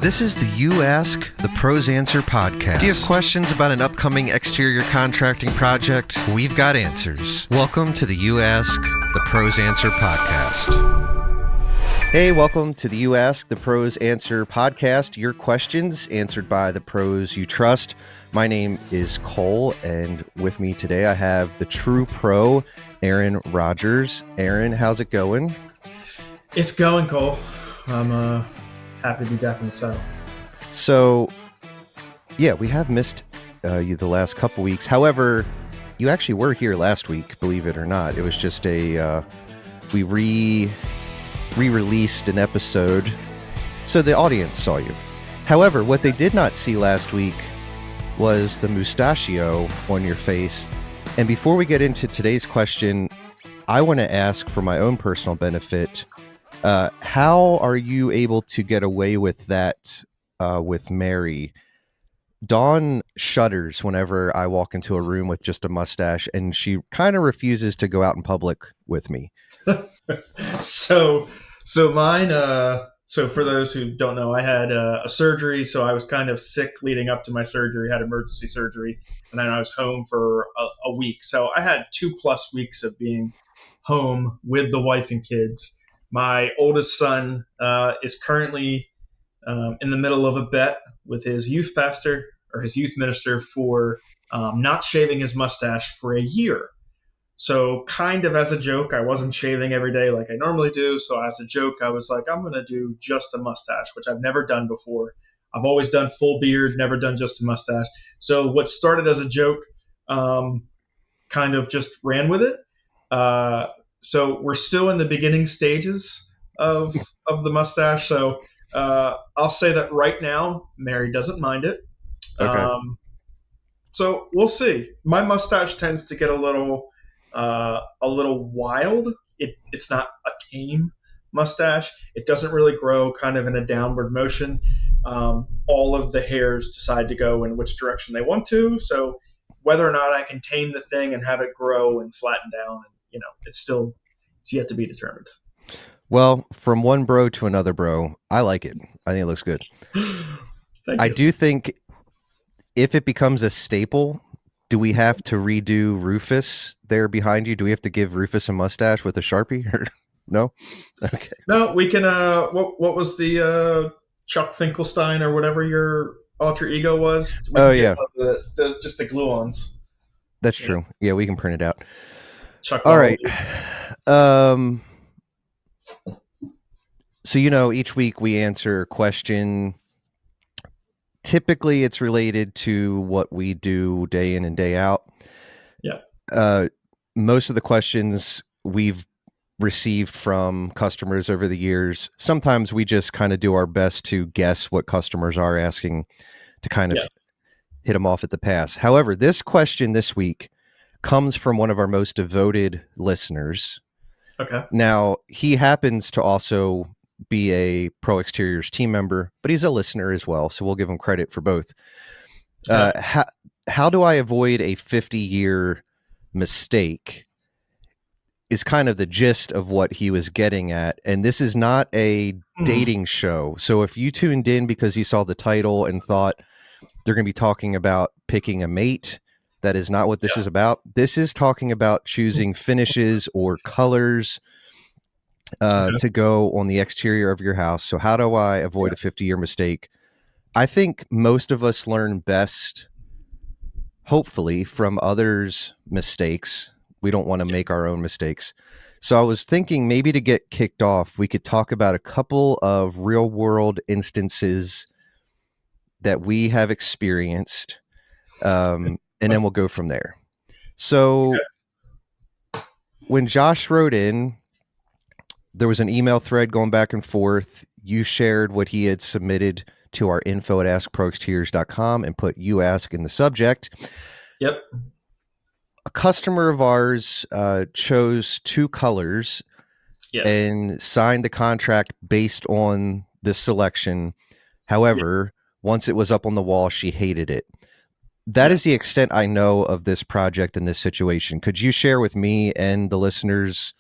This is the You Ask, the Pros Answer podcast. Do you have questions about an upcoming exterior contracting project? We've got answers. Welcome to the You Ask, the Pros Answer podcast. Hey, welcome to the You Ask, the Pros Answer podcast. Your questions answered by the pros you trust. My name is Cole, and with me today I have the true pro, Aaron Rogers. Aaron, how's it going? It's going, Cole. I'm happy to be back in the saddle. So, yeah, we have missed you the last couple weeks. However, you actually were here last week, believe it or not. It was just we re-released an episode, so the audience saw you. However, what they did not see last week was the mustachio on your face. And before we get into today's question, I want to ask for my own personal benefit, how are you able to get away with that with Mary? Dawn shudders whenever I walk into a room with just a mustache, and she kind of refuses to go out in public with me. So mine, so for those who don't know, I had a surgery, so I was kind of sick leading up to my surgery, had emergency surgery, and then I was home for a week. So I had 2+ weeks of being home with the wife and kids. My oldest son is currently in the middle of a bet with his youth pastor or his youth minister for not shaving his mustache for a year. So kind of as a joke, I wasn't shaving every day like I normally do. So as a joke, I was like, I'm going to do just a mustache, which I've never done before. I've always done full beard, never done just a mustache. So what started as a joke kind of just ran with it. So we're still in the beginning stages of the mustache. So I'll say that right now, Mary doesn't mind it. Okay. So we'll see. My mustache tends to get a little wild. It's not a tame mustache. It doesn't really grow kind of in a downward motion. All of the hairs decide to go in which direction they want to. So whether or not I can tame the thing and have it grow and flatten down, it's yet to be determined. Well, from one bro to another bro, I like it. I think it looks good. Thank I you. do think if it becomes a staple, do we have to redo Rufus there behind you? Do we have to give Rufus a mustache with a Sharpie? Or no? Okay. No, we can. What was the Chuck Finkelstein or whatever your alter ego was? Yeah. Just the glue-ons. That's true. Yeah, we can print it out. Chuck. All right. So, each week we answer a question. Typically, it's related to what we do day in and day out. Yeah. Most of the questions we've received from customers over the years. Sometimes we just kind of do our best to guess what customers are asking to kind of hit them off at the pass. However, this question this week comes from one of our most devoted listeners. Okay. Now, he happens to also be a Pro Exteriors team member, but he's a listener as well, so we'll give him credit for both. How do I avoid a 50-year mistake is kind of the gist of what he was getting at. And this is not a dating show. So if you tuned in because you saw the title and thought they're going to be talking about picking a mate, that is not what this is about. This is talking about choosing finishes or colors to go on the exterior of your house. So how do I avoid a 50-year mistake? I think most of us learn best, hopefully, from others' mistakes. We don't want to make our own mistakes. So I was thinking maybe to get kicked off, we could talk about a couple of real-world instances that we have experienced, and then we'll go from there. So when Josh wrote in, there was an email thread going back and forth. You shared what he had submitted to our info at askproexteriors.com and put "you ask" in the subject. Yep. A customer of ours chose 2 colors and signed the contract based on this selection. However, once it was up on the wall, she hated it. That is the extent I know of this project and this situation. Could you share with me and the listeners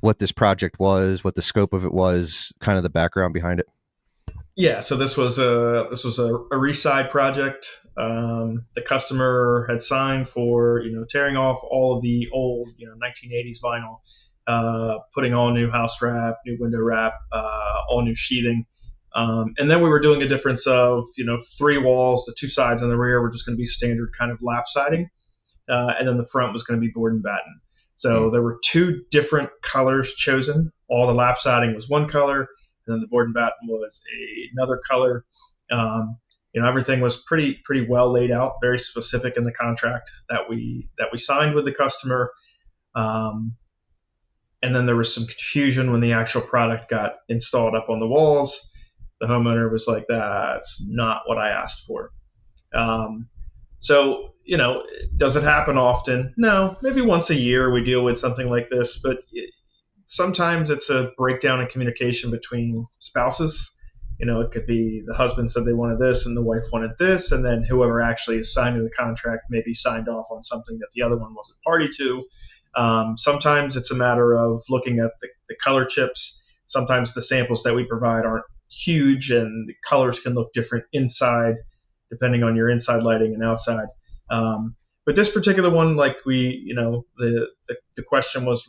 what this project was, what the scope of it was, kind of the background behind it? Yeah, so this was a reside project. The customer had signed for tearing off all of the old 1980s vinyl, putting all new house wrap, new window wrap, all new sheathing, and then we were doing a difference of three walls. The two sides and the rear were just going to be standard kind of lap siding, and then the front was going to be board and batten. Mm. So there were two different colors chosen. All the lap siding was one color, and then the board and batten was another color. Everything was pretty well laid out, very specific in the contract that we signed with the customer. Um, and then there was some confusion when the actual product got installed up on the walls. The homeowner was like, "That's not what I asked for." Um, so, does it happen often? No, maybe once a year we deal with something like this, but sometimes it's a breakdown in communication between spouses. It could be the husband said they wanted this and the wife wanted this, and then whoever actually is signing the contract maybe signed off on something that the other one wasn't party to. Sometimes it's a matter of looking at the color chips. Sometimes the samples that we provide aren't huge, and the colors can look different inside depending on your inside lighting and outside. But this particular one, like the question was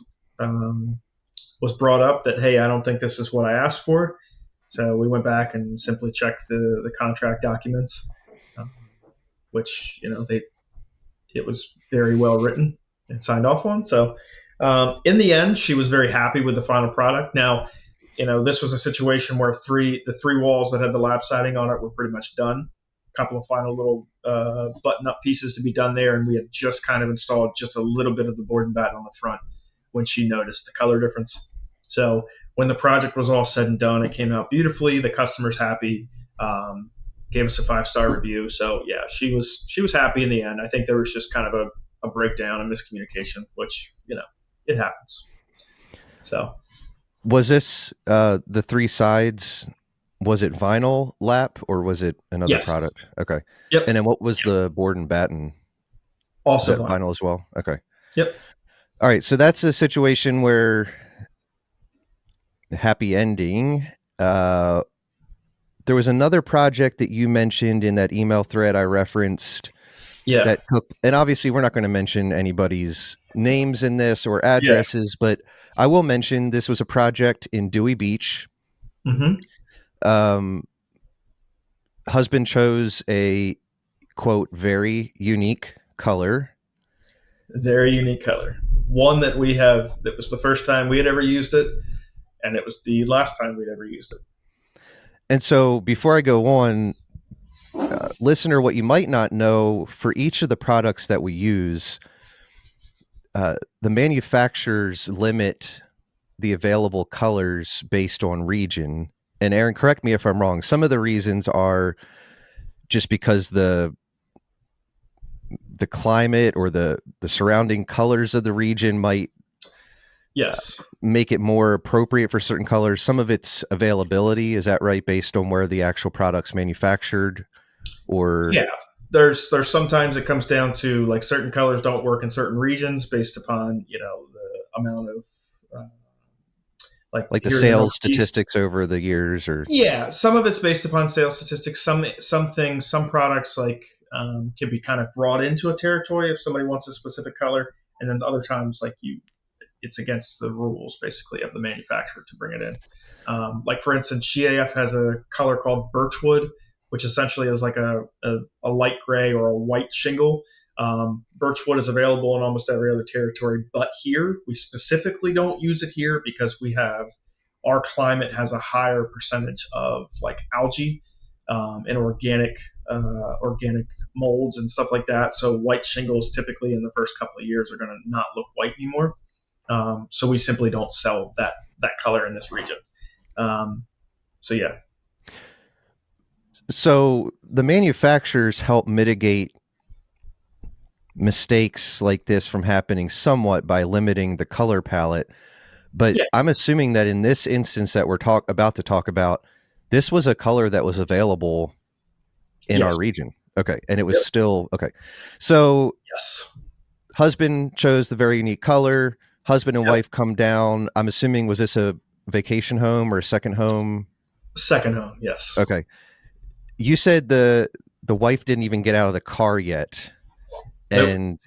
brought up that, hey, I don't think this is what I asked for. So we went back and simply checked the contract documents, um, which it was very well written and signed off on. So in the end, she was very happy with the final product. Now, this was a situation where the three walls that had the lap siding on it were pretty much done. A couple of final little button up pieces to be done there, and we had just kind of installed just a little bit of the board and batten on the front when she noticed the color difference. So when the project was all said and done, it came out beautifully. The customer's happy. Gave us a 5-star review. So yeah, she was happy in the end. I think there was just kind of a breakdown, a miscommunication, which it happens. So Was this the three sides? Was it vinyl lap or was it another yes, product? Okay. yep, And then what was the board and batten? Was also that vinyl. vinyl as well? Okay. Yep. All right. So that's a situation where happy ending. Uh, there was another project that you mentioned in that email thread I referenced Yeah. that took, and obviously we're not going to mention anybody's names in this or Yeah. addresses, but I will mention this was a project in Dewey Beach. Mm-hmm. Um, husband chose a quote very unique color. Very unique color. One that was the first time we had ever used it, and it was the last time we'd ever used it. And so before I go on, listener, what you might not know, for each of the products that we use, the manufacturers limit the available colors based on region. And Aaron, correct me if I'm wrong. Some of the reasons are just because the climate or the surrounding colors of the region might Yes. make it more appropriate for certain colors. Some of it's availability, is that right, based on where the actual product's manufactured? Or Yeah. There's sometimes it comes down to like certain colors don't work in certain regions based upon the amount of like like the here in the sales Northeast. statistics over the years? Or Yeah, some of it's based upon sales statistics. Some things, some products like can be kind of brought into a territory if somebody wants a specific color, and then other times like it's against the rules basically of the manufacturer to bring it in. Like for instance, GAF has a color called birchwood, which essentially is like a light gray or a white shingle. Birchwood is available in almost every other territory, but here we specifically don't use it here because our climate has a higher percentage of like algae and organic molds and stuff like that. So white shingles typically in the first couple of years are going to not look white anymore. So we simply don't sell that color in this region. So yeah, so the manufacturers help mitigate mistakes like this from happening somewhat by limiting the color palette. But yeah, I'm assuming that in this instance that we're about to talk about, this was a color that was available in our yes, region. Okay. And it was yep, still okay. So yes, husband chose the very unique color. Husband and yep. wife come down. I'm assuming, was this a vacation home or a second home? Second home, yes. Okay. You said the wife didn't even get out of the car yet Nope. and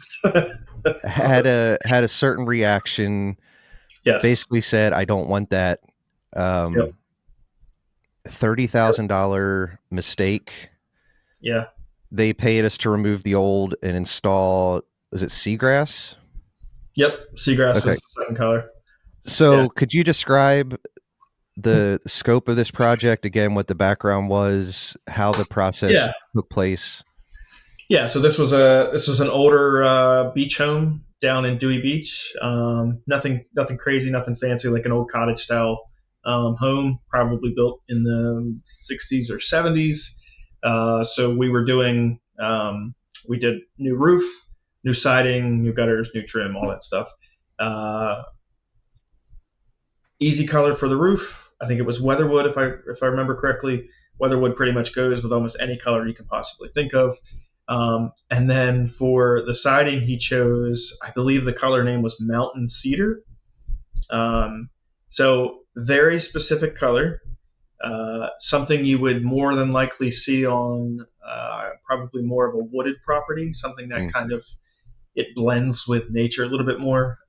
had a certain reaction, Yes. basically said, I don't want that. Yep. Um, Yep. $30,000 mistake. Yeah. They paid us to remove the old and install, is it seagrass? Yep. Seagrass Okay. was the second color. Yeah. So could you describe the scope of this project again, what the background was, how the process Yeah. took place? Yeah. So this was an older beach home down in Dewey Beach. Nothing crazy, nothing fancy, like an old cottage style home, probably built in the 60s or 70s. So we did new roof, new siding, new gutters, new trim, all that stuff. Uh, Easy color for the roof. I think it was Weatherwood, if I remember correctly. Weatherwood pretty much goes with almost any color you can possibly think of. And then for the siding, he chose, I believe the color name was Mountain Cedar. Um, so very specific color. Something you would more than likely see on probably more of a wooded property, something that Mm, kind of it blends with nature a little bit more.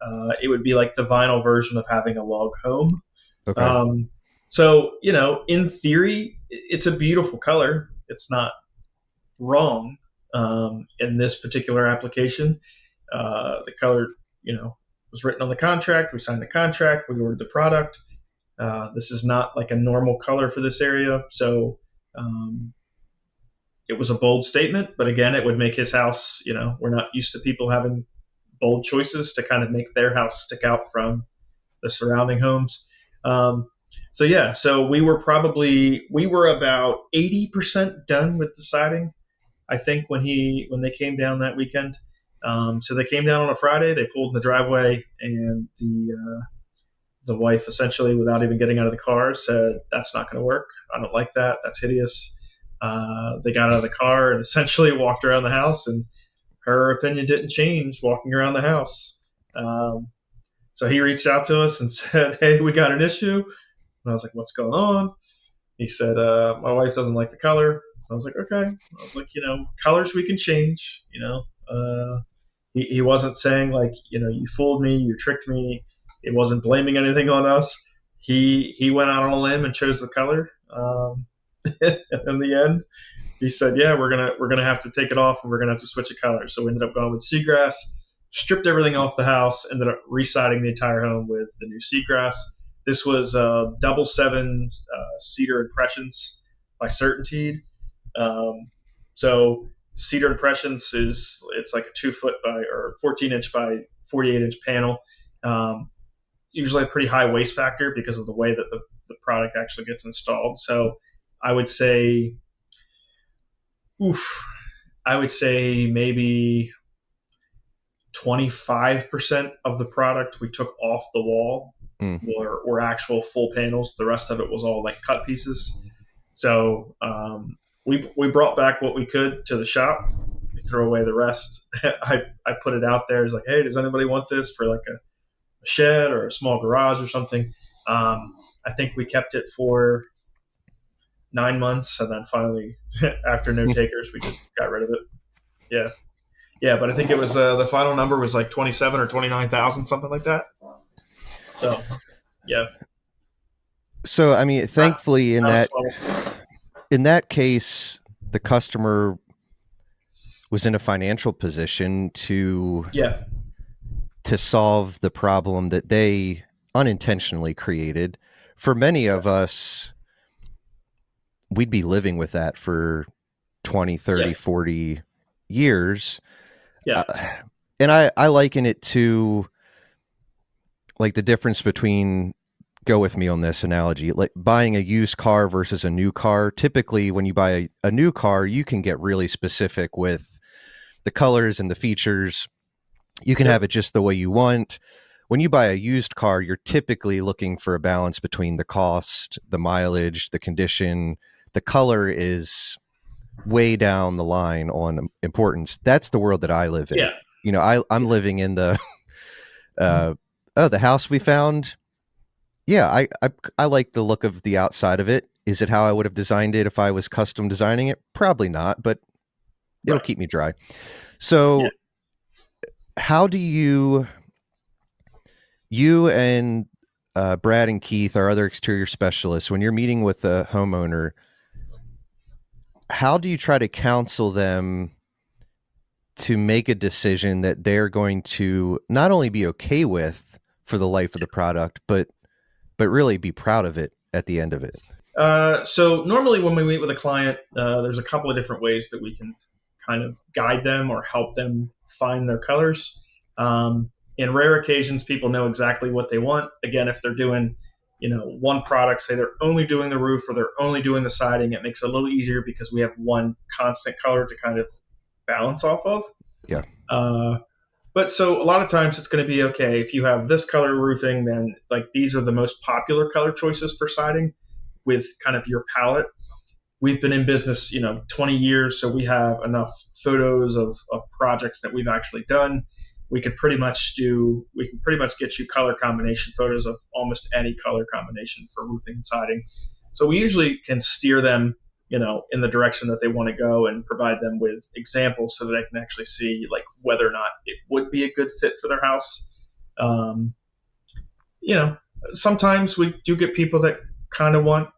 It would be like the vinyl version of having a log home. okay. Um, so, in theory, it's a beautiful color. It's not wrong in this particular application. The color, was written on the contract. We signed the contract. We ordered the product. This is not like a normal color for this area. So um, it was a bold statement, but again, it would make his house, we're not used to people having bold choices to kind of make their house stick out from the surrounding homes. Um, so yeah, so we were about 80% done with the siding. I think when they came down that weekend. So they came down on a Friday. They pulled in the driveway, and the wife essentially, without even getting out of the car, said, "That's not going to work. I don't like that. That's hideous." They got out of the car and essentially walked around the house, and her opinion didn't change walking around the house. Um, so he reached out to us and said, "Hey, we got an issue." And I was like, "What's going on?" He said, "My wife doesn't like the color." I was like, "Okay." I was like, colors we can change. He wasn't saying like, you fooled me, you tricked me. He wasn't blaming anything on us. He went out on a limb and chose the color. In the end, he said, "Yeah, we're gonna have to take it off and we're gonna have to switch a color." So we ended up going with seagrass, stripped everything off the house, ended up residing the entire home with the new seagrass. This was double seven cedar impressions by Certainteed. Um, so cedar impressions it's like a 2 foot by or 14-inch by 48-inch panel. Um, Usually a pretty high waste factor because of the way that the product actually gets installed. So I would say, oof, I would say maybe 25% of the product we took off the wall Mm, were actual full panels. The rest of it was all like cut pieces. So we brought back what we could to the shop. We throw away the rest. I put it out there. It's like, hey, does anybody want this for like a shed or a small garage or something? I think we kept it for 9 months, and then finally, after no takers, we just got rid of it. Yeah, yeah, but I think it was the final number was like 27 or 29,000, something like that. So yeah, so I mean, not thankfully not a small mistake. in that case, the customer was in a financial position Yeah, to solve the problem that they unintentionally created. For many of us, we'd be living with that for 20, yeah, 30, 40 years. yeah, Uh, and I liken it to like the difference between, go with me on this analogy, like buying a used car versus a new car. Typically, when you buy a new car, you can get really specific with the colors and the features. You can yep, have it just the way you want. When you buy a used car, you're typically looking for a balance between the cost, the mileage, the condition. The color is way down the line on importance. That's the world that I live in. yeah, I'm yeah, living in the the house we found. Yeah, I like the look of the outside of it. Is it how I would have designed it if I was custom designing it? Probably not, but it'll Right. keep me dry. Yeah. So, how do you and Brad and Keith, our other exterior specialists, when you're meeting with a homeowner, how do you try to counsel them to make a decision that they're going to not only be okay with for the life of the product, but really be proud of it at the end of it? So normally when we meet with a client, there's a couple of different ways that we can kind of guide them or help them find their colors. In rare occasions, people know exactly what they want. Again, if they're doing, one product, say they're only doing the roof or they're only doing the siding, it makes it a little easier because we have one constant color to kind of balance off of. Yeah. Uh, but so a lot of times it's going to be okay if you have this color roofing, then like these are the most popular color choices for siding with kind of your palette. We've been in business, 20 years, so we have enough photos of projects that we've actually done. We can pretty much get you color combination photos of almost any color combination for roofing and siding. So we usually can steer them, in the direction that they want to go and provide them with examples so that they can actually see like whether or not it would be a good fit for their house. Um, you know, Sometimes we do get people that kind of want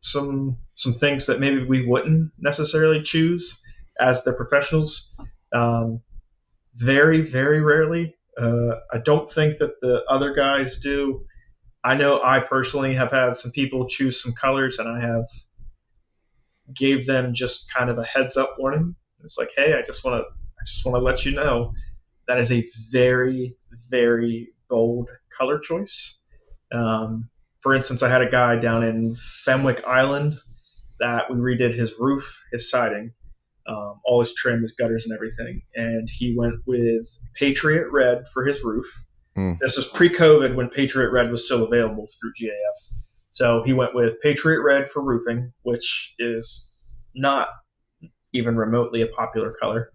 some things that maybe we wouldn't necessarily choose as the professionals. Um, Very, very rarely. I don't think that the other guys do. I know I personally have had some people choose some colors, and I have gave them just kind of a heads up warning. It's like, hey, I just want to let you know that is a very, very bold color choice. Um, for instance, I had a guy down in Fenwick Island that we redid his roof, his siding, all his trim, his gutters, and everything. And he went with Patriot Red for his roof. Mm. This was pre-COVID when Patriot Red was still available through GAF. So he went with Patriot Red for roofing, which is not even remotely a popular color.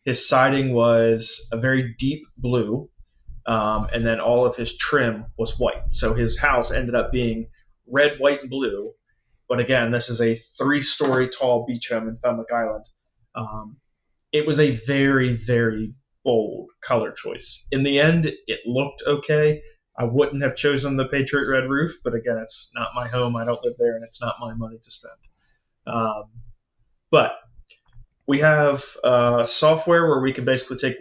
His siding was a very deep blue, and then all of his trim was white. So his house ended up being red, white, and blue. But again, this is a 3-story tall beach home in Fenwick Island. Um, it was a very, very bold color choice. In the end, it looked okay. I wouldn't have chosen the Patriot Red roof, but again, it's not my home. I don't live there, and it's not my money to spend. Um, but we have software where we can basically take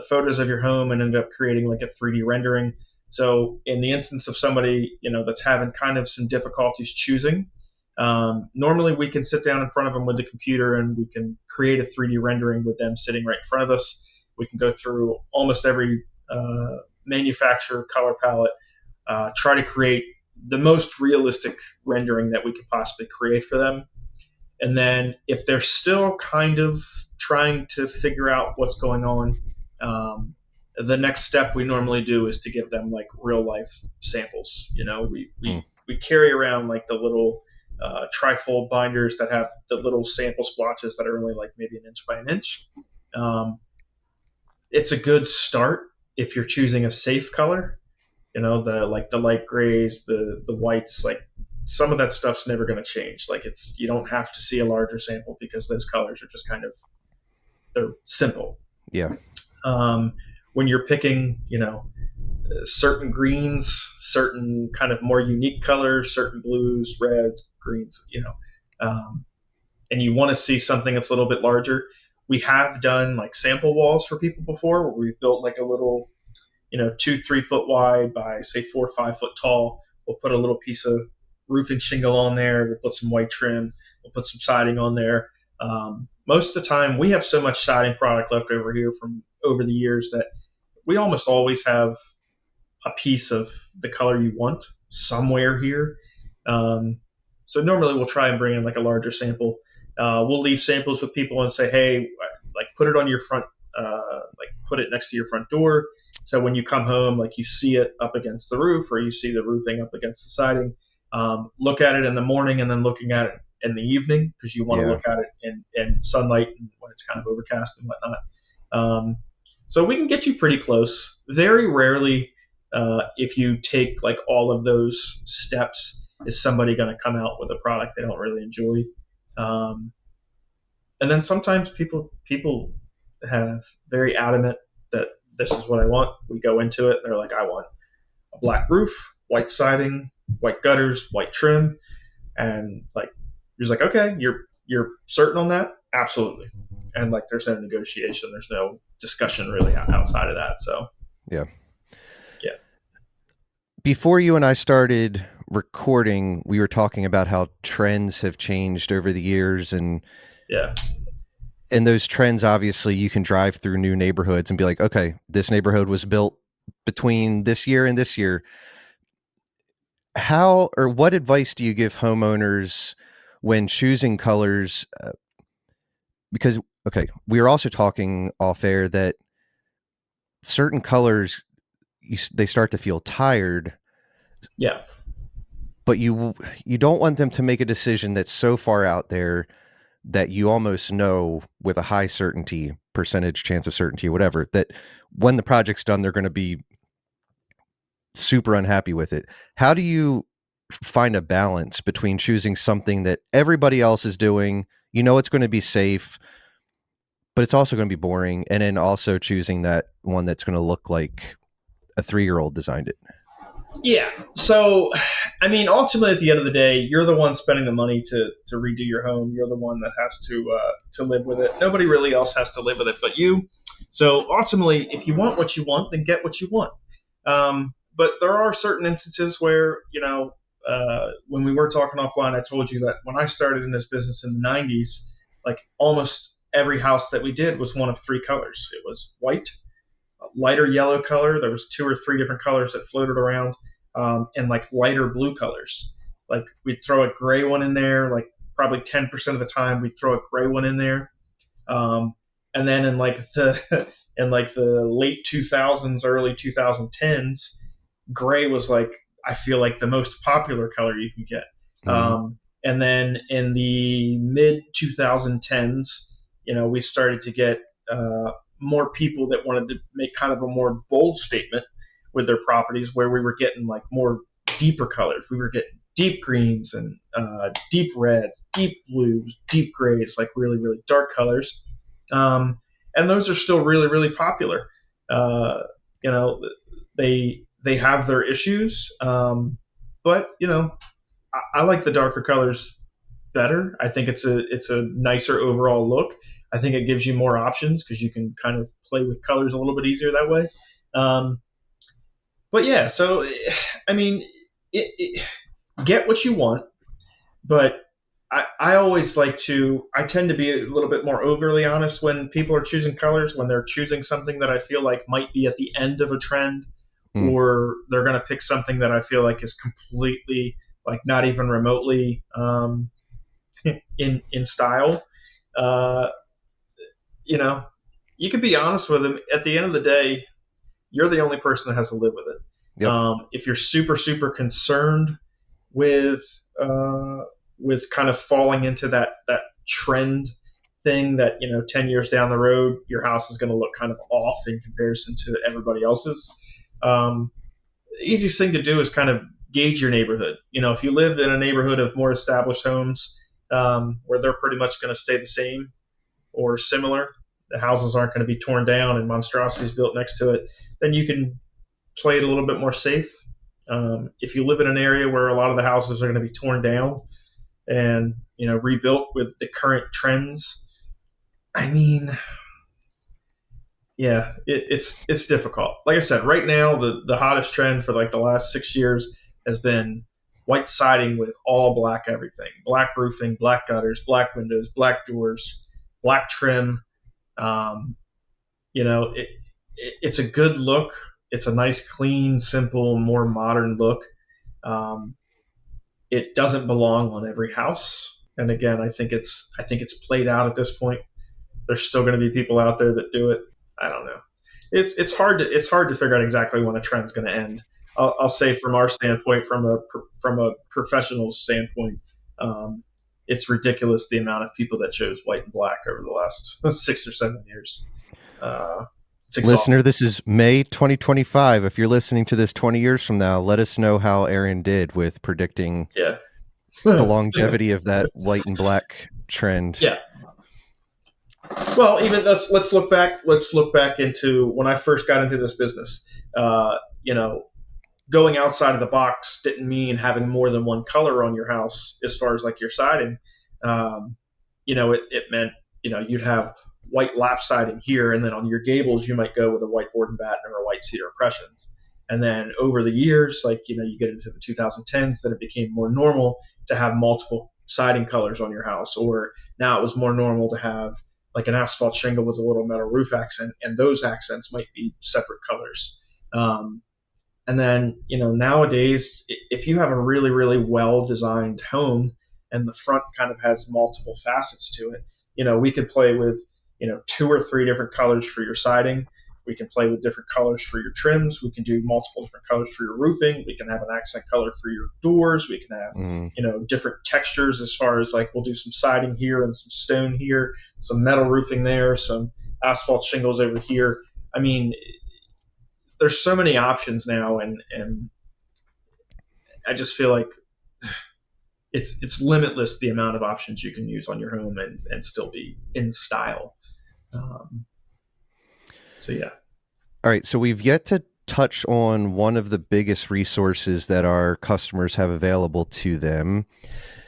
photos of your home and end up creating like a 3D rendering. So in the instance of somebody that's having kind of some difficulties choosing, normally we can sit down in front of them with the computer and we can create a 3D rendering with them sitting right in front of us. We can go through almost every manufacturer color palette, try to create the most realistic rendering that we could possibly create for them. And then if they're still kind of trying to figure out what's going on, the next step we normally do is to give them like real life samples. We carry around like the little trifold binders that have the little sample splotches that are only like maybe an inch by an inch. Um, it's a good start if you're choosing a safe color. The light grays, the whites, like some of that stuff's never going to change. Like you don't have to see a larger sample because those colors are just kind of they're simple. Yeah. Um, when you're picking, certain greens, certain kind of more unique colors, certain blues, reds, greens, and you want to see something that's a little bit larger. We have done like sample walls for people before where we've built like a little 2-3 foot wide by say 4 or 5 foot tall. We'll put a little piece of roofing shingle on there. We'll put some white trim. We'll put some siding on there. Most of the time, we have so much siding product left over here from over the years that we almost always have a piece of the color you want somewhere here. Um, so normally we'll try and bring in like a larger sample. We'll leave samples with people and say, hey, like put it on your front, like put it next to your front door. So when you come home, like you see it up against the roof or you see the roofing up against the siding. Look at it in the morning and then looking at it in the evening because you want to Yeah. look at it in sunlight and when it's kind of overcast and whatnot. So we can get you pretty close. Very rarely, if you take like all of those steps, is somebody going to come out with a product they don't really enjoy? Um, and then sometimes people have very adamant that this is what I want. We go into it, and they're like, I want a black roof, white siding, white gutters, white trim, and like you're just like, okay, you're certain on that? Absolutely. And like there's no negotiation, there's no discussion really outside of that. So Yeah. yeah. Before you and I started recording, we were talking about how trends have changed over the years, Yeah. and those trends, obviously you can drive through new neighborhoods and be like, okay, this neighborhood was built between this year and this year. How or what advice do you give homeowners when choosing colors? Because, okay, we were also talking off air that certain colors, they start to feel tired, Yeah. but you don't want them to make a decision that's so far out there that you almost know with a high certainty, percentage chance of certainty, whatever, that when the project's done, they're going to be super unhappy with it. How do you find a balance between choosing something that everybody else is doing, you know, it's going to be safe, but it's also going to be boring, and then also choosing that one that's going to look like a 3-year-old designed it? Yeah. So, I mean, ultimately, at the end of the day, you're the one spending the money to redo your home. You're the one that has to live with it. Nobody really else has to live with it but you. So ultimately, if you want what you want, then get what you want. But there are certain instances where when we were talking offline, I told you that when I started in this business in the '90s, like almost every house that we did was one of three colors. It was white, lighter yellow color. There was two or three different colors that floated around, and like lighter blue colors. Like we'd throw a gray one in there. Like probably 10% of the time, we'd throw a gray one in there. Um, and then in like the in like the late 2000s, early 2010s, gray was like I feel like the most popular color you can get. Mm-hmm. And then in the mid 2010s, we started to get more people that wanted to make kind of a more bold statement with their properties, where we were getting like more deeper colors. We were getting deep greens and deep reds, deep blues, deep grays, like really really dark colors. Um, and those are still really really popular. You know, they have their issues, but I like the darker colors better. I think it's a nicer overall look. I think it gives you more options because you can kind of play with colors a little bit easier that way. Um, but yeah, so I mean, get what you want, but I always like to. I tend to be a little bit more overly honest when people are choosing colors, when they're choosing something that I feel like might be at the end of a trend, Mm. or they're going to pick something that I feel like is completely like not even remotely in style. Uh, you know, you can be honest with them. At the end of the day, you're the only person that has to live with it. Yep. If you're super super concerned with with kind of falling into that trend thing that 10 years down the road your house is going to look kind of off in comparison to everybody else's. The easiest thing to do is kind of gauge your neighborhood. If you lived in a neighborhood of more established homes, where they're pretty much going to stay the same or similar, the houses aren't going to be torn down and monstrosities built next to it, then you can play it a little bit more safe. If you live in an area where a lot of the houses are going to be torn down and rebuilt with the current trends, I mean, yeah, it's difficult. Like I said, right now the hottest trend for like the last 6 years has been white siding with all black everything, black roofing, black gutters, black windows, black doors, black trim. Um, it's a good look. It's a nice, clean, simple, more modern look. Um, it doesn't belong on every house, and again, I think it's played out at this point. There's still going to be people out there that do it. I don't know. It's hard to figure out exactly when a trend's going to end. I'll say from our standpoint, from a professional standpoint, um, it's ridiculous the amount of people that chose white and black over the last 6 or 7 years. Uh, It's Listener, exhausting. this is May 2025. If you're listening to this 20 years from now, let us know how Aaron did with predicting Yeah. the longevity of that white and black trend. Yeah. Well, even let's look back. Let's look back into when I first got into this business. Uh, you know, going outside of the box didn't mean having more than one color on your house as far as like your siding. Um, it meant you'd have white lap siding here, and then on your gables you might go with a white board and batten or a white cedar impressions. And then over the years, like you get into the 2010s, then it became more normal to have multiple siding colors on your house, or now it was more normal to have like an asphalt shingle with a little metal roof accent, and those accents might be separate colors. Um, and then, nowadays, if you have a really, really well designed home and the front kind of has multiple facets to it, we could play with, two or three different colors for your siding. We can play with different colors for your trims. We can do multiple different colors for your roofing. We can have an accent color for your doors. We can have, Mm. different textures as far as like we'll do some siding here and some stone here, some metal roofing there, some asphalt shingles over here. I mean, there's so many options now, and I just feel like it's limitless the amount of options you can use on your home and still be in style. Um, so yeah, All right. So we've yet to touch on one of the biggest resources that our customers have available to them.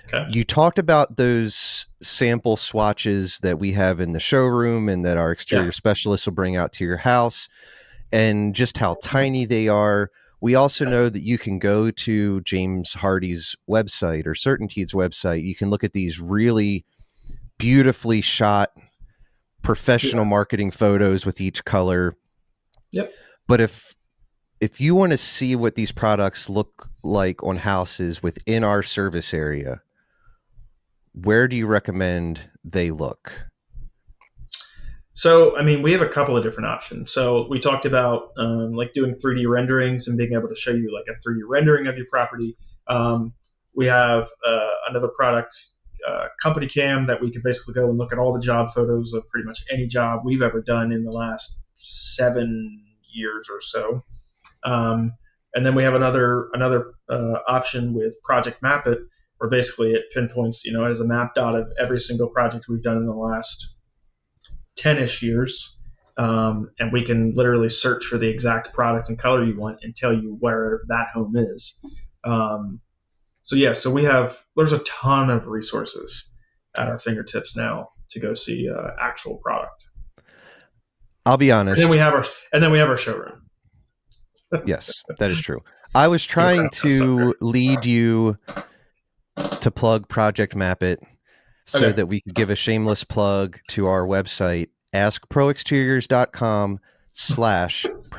okay, You talked about those sample swatches that we have in the showroom and that our yeah, exterior specialists will bring out to your house, and just how tiny they are. We also know that you can go to James Hardy's website or Certainteed's website. You can look at these really beautifully shot professional yeah, marketing photos with each color. yep. But if you want to see what these products look like on houses within our service area, where do you recommend they look? So, I mean, we have a couple of different options. So, we talked about like doing 3D renderings and being able to show you like a 3D rendering of your property. Um, we have another product, Company Cam, that we can basically go and look at all the job photos of pretty much any job we've ever done in the last 7 years or so. Um, and then we have another option with Project Map It, where basically it pinpoints, it has a map dot of every single project we've done in the last 10-ish years. And we can literally search for the exact product and color you want and tell you where that home is. Um, so yeah, so there's a ton of resources at our fingertips now to go see actual product. I'll be And then honest. we have our and then we have our showroom. Yes, that is true. I was You're trying proud of that to sucker. lead you to plug Project Map It so Okay. that we could give a shameless plug to our website,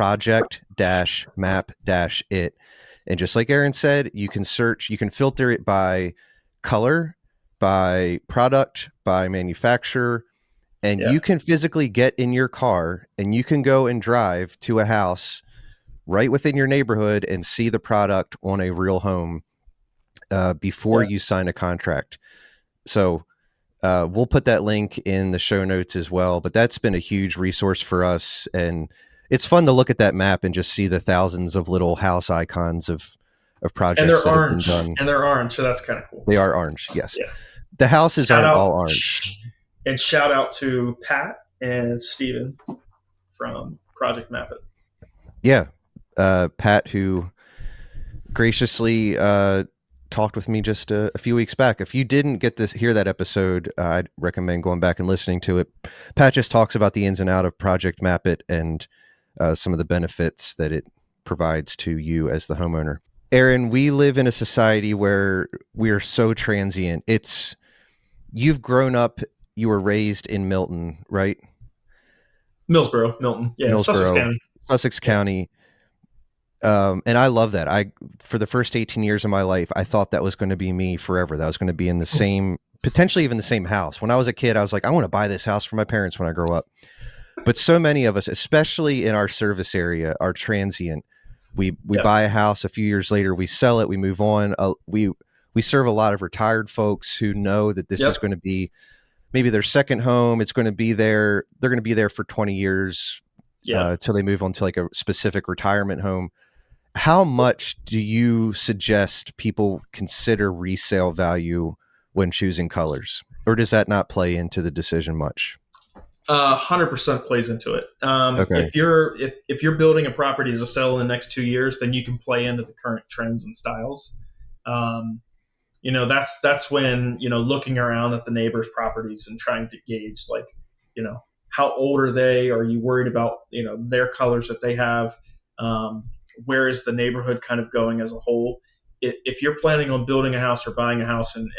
askproexteriors.com/project map it. And just like Aaron said, you can search, you can filter it by color, by product, by manufacturer, and Yeah. you can physically get in your car and you can go and drive to a house right within your neighborhood and see the product on a real home before Yeah. you sign a contract. So we'll put that link in the show notes as well. But that's been a huge resource for us. And it's fun to look at that map and just see the thousands of little house icons of And projects they're that have been orange. done. And they're orange, so that's kind of cool. They are orange. Yes. Yeah. The houses Shout aren't out all orange. and shout out to Pat and Steven from Project Map It. Yeah. Pat, who graciously talked with me just a few weeks back. If you didn't get to hear that episode, I'd recommend going back and listening to it. Pat just talks about the ins and out of Project Map It and some of the benefits that it provides to you as the homeowner. Aaron, we live in a society where we are so transient. You've grown up, you were raised in Milton, right? Millsboro, Milton. Yeah, Sussex Millsboro, County. Sussex Yeah. County. And I love that. For the first 18 years of my life, I thought that was going to be me forever. That was going to be in the same, potentially even the same house. When I was a kid, I was like, I want to buy this house for my parents when I grow up. But so many of us, especially in our service area, are transient. We Yep. buy a house, a few years later, we sell it, we move on. We serve a lot of retired folks who know that this is Yep. going to be maybe their second home. It's going to be there. They're going to be there for 20 years. Yeah. till they move on to like a specific retirement home. How much do you suggest people consider resale value when choosing colors, or does that not play into the decision much? 100% plays into it. Okay. If you're building a property to sell in the next 2 years, then you can play into the current trends and styles. Um, that's when looking around at the neighbors' properties and trying to gauge, like, how old are they? Are you worried about their colors that they have? Um, where is the neighborhood kind of going as a whole? If you're planning on building a house or buying a house and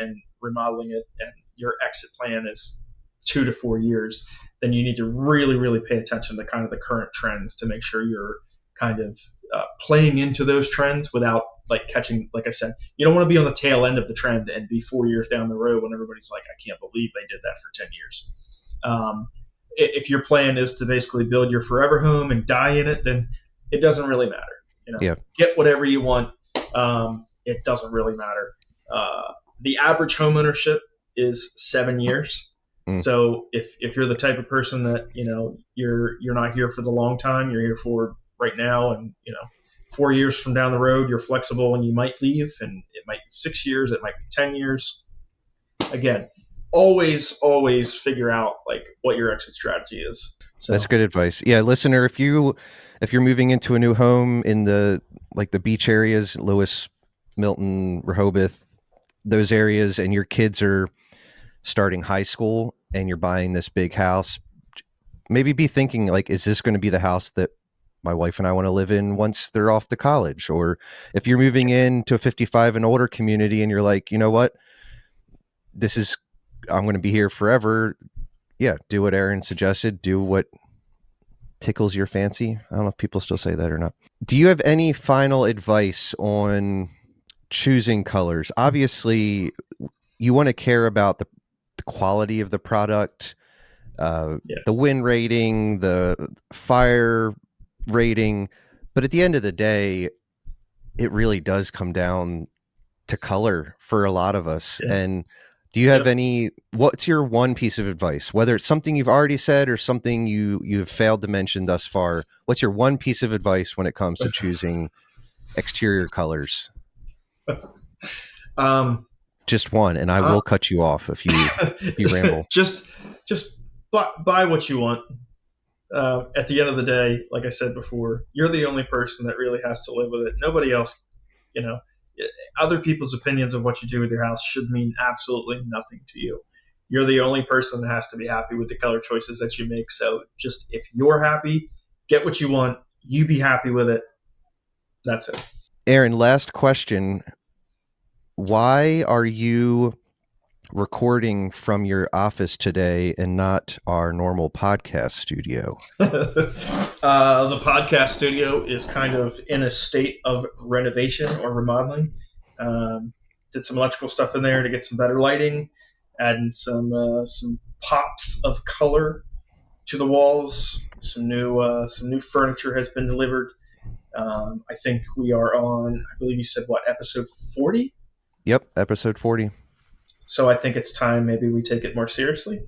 remodeling it, and your exit plan is 2 to 4 years, then you need to really, really pay attention to kind of the current trends to make sure you're kind of playing into those trends without, like, catching, like I said, you don't want to be on the tail end of the trend and be 4 years down the road when everybody's like, I can't believe they did that for 10 years. If your plan is to basically build your forever home and die in it, then it doesn't really matter. Yeah. Get whatever you want. It doesn't really matter. The average home ownership is 7 years. So if you're the type of person that you're not here for the long time, you're here for right now, and 4 years from down the road you're flexible and you might leave, and it might be 6 years, it might be 10 years. Again, always figure out like what your exit strategy is. So That's good advice. Yeah, listener, if you're moving into a new home in the beach areas, Lewis, Milton, Rehoboth, those areas, and your kids are starting high school and you're buying this big house, maybe be thinking, like, is this going to be the house that my wife and I want to live in once they're off to college? Or if you're moving into a 55 and older community and you're like, you know what, I'm going to be here forever. Yeah. Do what Aaron suggested. Do what tickles your fancy. I don't know if people still say that or not. Do you have any final advice on choosing colors? Obviously, you want to care about the quality of the product, the win rating, the fire rating, but at the end of the day, it really does come down to color for a lot of us. Yeah. And do you have what's your one piece of advice, whether it's something you've already said or something you've failed to mention thus far? What's your one piece of advice when it comes to choosing exterior colors? Just one, and I will cut you off if you ramble. Just buy what you want. At the end of the day, like I said before, you're the only person that really has to live with it. Nobody else, other people's opinions of what you do with your house should mean absolutely nothing to you. You're the only person that has to be happy with the color choices that you make. So just, if you're happy, get what you want. You be happy with it. That's it. Aaron, last question. Why are you recording from your office today and not our normal podcast studio? The podcast studio is kind of in a state of renovation or remodeling. Did some electrical stuff in there to get some better lighting, adding some pops of color to the walls. Some new furniture has been delivered. I think we are on, I believe you said, what, episode 40? Yep, episode 40. So I think it's time maybe we take it more seriously.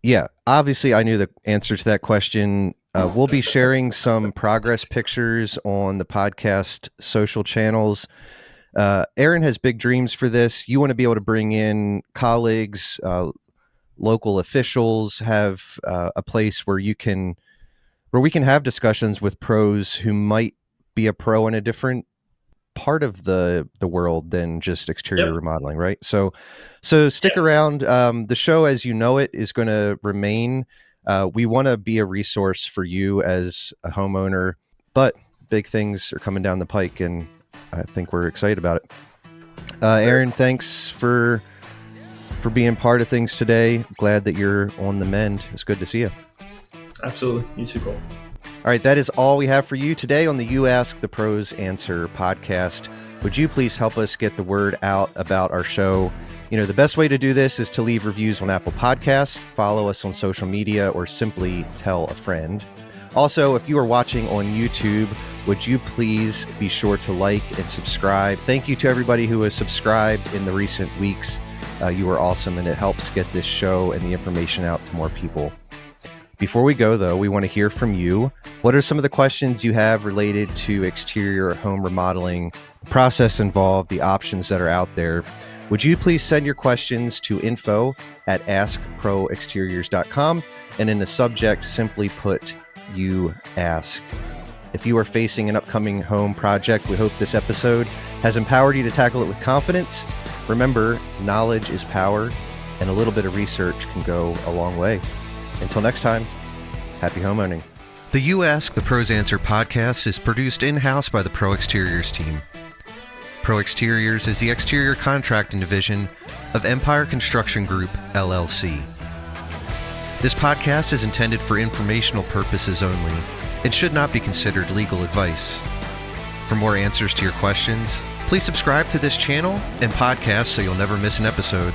Yeah, obviously I knew the answer to that question. We'll be sharing some progress pictures on the podcast social channels. Aaron has big dreams for this. You want to be able to bring in colleagues, local officials, have a place where we can have discussions with pros who might be a pro in a different part of the world than just exterior remodeling, right? So stick around. The show as you know it is going to remain. We want to be a resource for you as a homeowner, but big things are coming down the pike, and I think we're excited about it. Aaron, thanks for being part of things today. Glad that you're on the mend. It's good to see you. Absolutely. You too, Cole. All right, that is all we have for you today on the You Ask the Pros Answer podcast. Would you please help us get the word out about our show? The best way to do this is to leave reviews on Apple Podcasts, follow us on social media, or simply tell a friend. Also, if you are watching on YouTube, would you please be sure to like and subscribe? Thank you to everybody who has subscribed in the recent weeks. You are awesome, and it helps get this show and the information out to more people. Before we go, though, we want to hear from you. What are some of the questions you have related to exterior home remodeling, the process involved, the options that are out there? Would you please send your questions to info@askproexteriors.com, and in the subject, simply put, "You ask." If you are facing an upcoming home project, we hope this episode has empowered you to tackle it with confidence. Remember, knowledge is power, and a little bit of research can go a long way. Until next time, happy homeowning. The You Ask the Pros Answer podcast is produced in-house by the Pro Exteriors team. Pro Exteriors is the exterior contracting division of Empire Construction Group, LLC. This podcast is intended for informational purposes only and should not be considered legal advice. For more answers to your questions, please subscribe to this channel and podcast so you'll never miss an episode.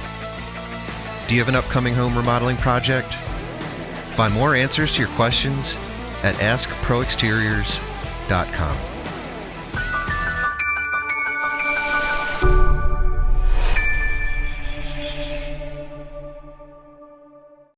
Do you have an upcoming home remodeling project? Find more answers to your questions at askproexteriors.com.